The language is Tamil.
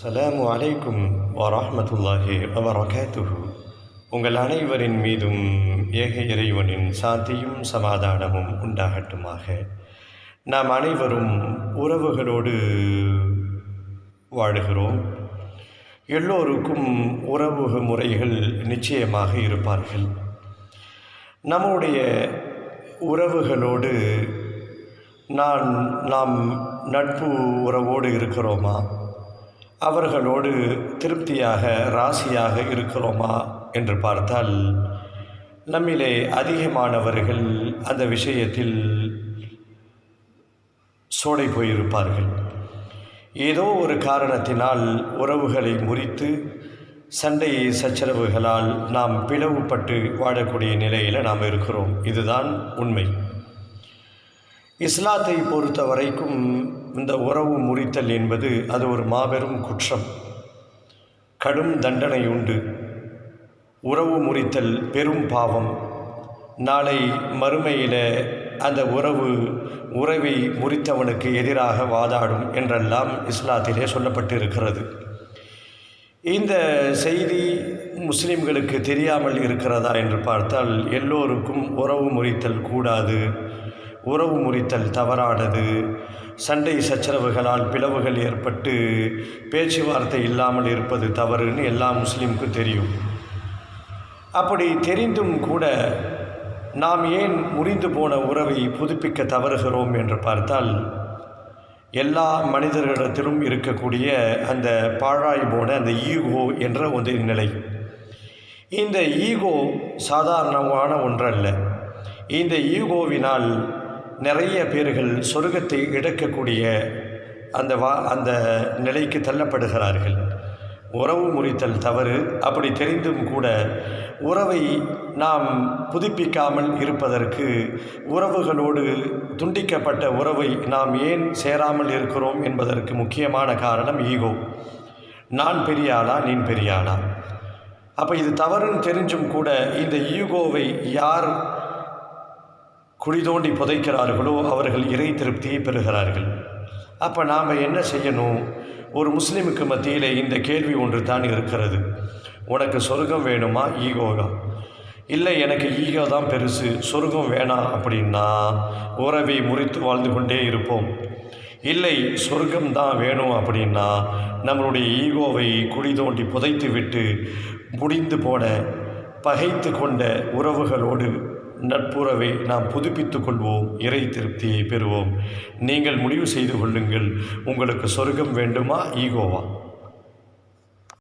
அஸ்ஸலாமு அலைக்கும் வரஹ்மத்துல்லாஹி வபரகாத்துஹு. உங்கள் அனைவரின் மீதும் ஏக இறைவனின் சாந்தியும் சமாதானமும் உண்டாகட்டுமாக. நாம் அனைவரும் உறவுகளோடு வாழுகிறோம். எல்லோருக்கும் உறவு முறைகள் நிச்சயமாக இருப்பார்கள். நம்முடைய உறவுகளோடு நாம் நட்பு உறவோடு இருக்கிறோமா? அவர்களோடு திருப்தியாக ராசியாக இருக்கிறோமா என்று பார்த்தால் நம்மிலே அதிகமானவர்கள் அந்த விஷயத்தில் சோடை போயிருப்பார்கள். ஏதோ ஒரு காரணத்தினால் உறவுகளை முறித்து சண்டை சச்சரவுகளால் நாம் பிளவுபட்டு வாழக்கூடிய நிலையில் நாம் இருக்கிறோம். இதுதான் உண்மை. இஸ்லாத்தை பொறுத்த வரைக்கும் இந்த உறவு முறித்தல் என்பது அது ஒரு மாபெரும் குற்றம். கடும் தண்டனை உண்டு. உறவு முறித்தல் பெரும் பாவம். நாளை மறுமையில் அந்த உறவை முறித்தவனுக்கு எதிராக வாதாடும் என்றெல்லாம் இஸ்லாத்திலே சொல்லப்பட்டு இருக்கிறது. இந்த செய்தி முஸ்லிம்களுக்கு தெரியாமல் இருக்கிறதா என்று பார்த்தால் எல்லோருக்கும் உறவு முறித்தல் கூடாது, உறவு முறித்தல் தவறானது, சண்டை சச்சரவுகளால் பிளவுகள் ஏற்பட்டு பேச்சுவார்த்தை இல்லாமல் இருப்பது தவறுன்னு எல்லா முஸ்லீமுக்கும் தெரியும். அப்படி தெரிந்தும் கூட நாம் ஏன் முறிந்து போன உறவை புதுப்பிக்க தவறுகிறோம் என்று பார்த்தால் எல்லா மனிதர்களிடத்திலும் இருக்கக்கூடிய அந்த பாழாய் போன அந்த ஈகோ என்ற ஒரு நிலை. இந்த ஈகோ சாதாரணமான ஒன்றல்ல. இந்த ஈகோவினால் நிறைய பேர்கள் சொர்க்கத்தை இழக்கக்கூடிய அந்த நிலைக்கு தள்ளப்படுகிறார்கள். உறவு முறித்தல் தவறு. அப்படி தெரிந்தும் கூட உறவை நாம் புதுப்பிக்காமல் இருப்பதற்கு, உறவுகளோடு துண்டிக்கப்பட்ட உறவை நாம் ஏன் சேராமல் இருக்கிறோம் என்பதற்கு முக்கியமான காரணம் ஈகோ. நான் பெரிய ஆளா, நீ பெரிய ஆளா. அப்போ இது தவறுன்னு தெரிஞ்சும் கூட இந்த ஈகோவை யார் குழி தோண்டி புதைக்கிறார்களோ அவர்கள் இறை திருப்தியை பெறுகிறார்கள். அப்போ நாம் என்ன செய்யணும்? ஒரு முஸ்லீமுக்கு மத்தியில் இந்த கேள்வி ஒன்று தான் இருக்கிறது. உனக்கு சொர்க்கம் வேணுமா, ஈகோவா? இல்லை, எனக்கு ஈகோ தான் பெருசு, சொர்க்கம் வேணாம் அப்படின்னா உறவை முறித்து வாழ்ந்து கொண்டே இருப்போம். இல்லை, சொர்க்கம் தான் வேணும் அப்படின்னா நம்மளுடைய ஈகோவை குழி தோண்டி புதைத்து விட்டு முடிந்து போன பகைத்து கொண்ட உறவுகளோடு நட்புறவை நாம் புதுப்பித்து கொள்வோம், இறை திருப்தியை பெறுவோம். நீங்கள் முடிவு செய்து கொள்ளுங்கள், உங்களுக்கு சொர்க்கம் வேண்டுமா, ஈகோவா?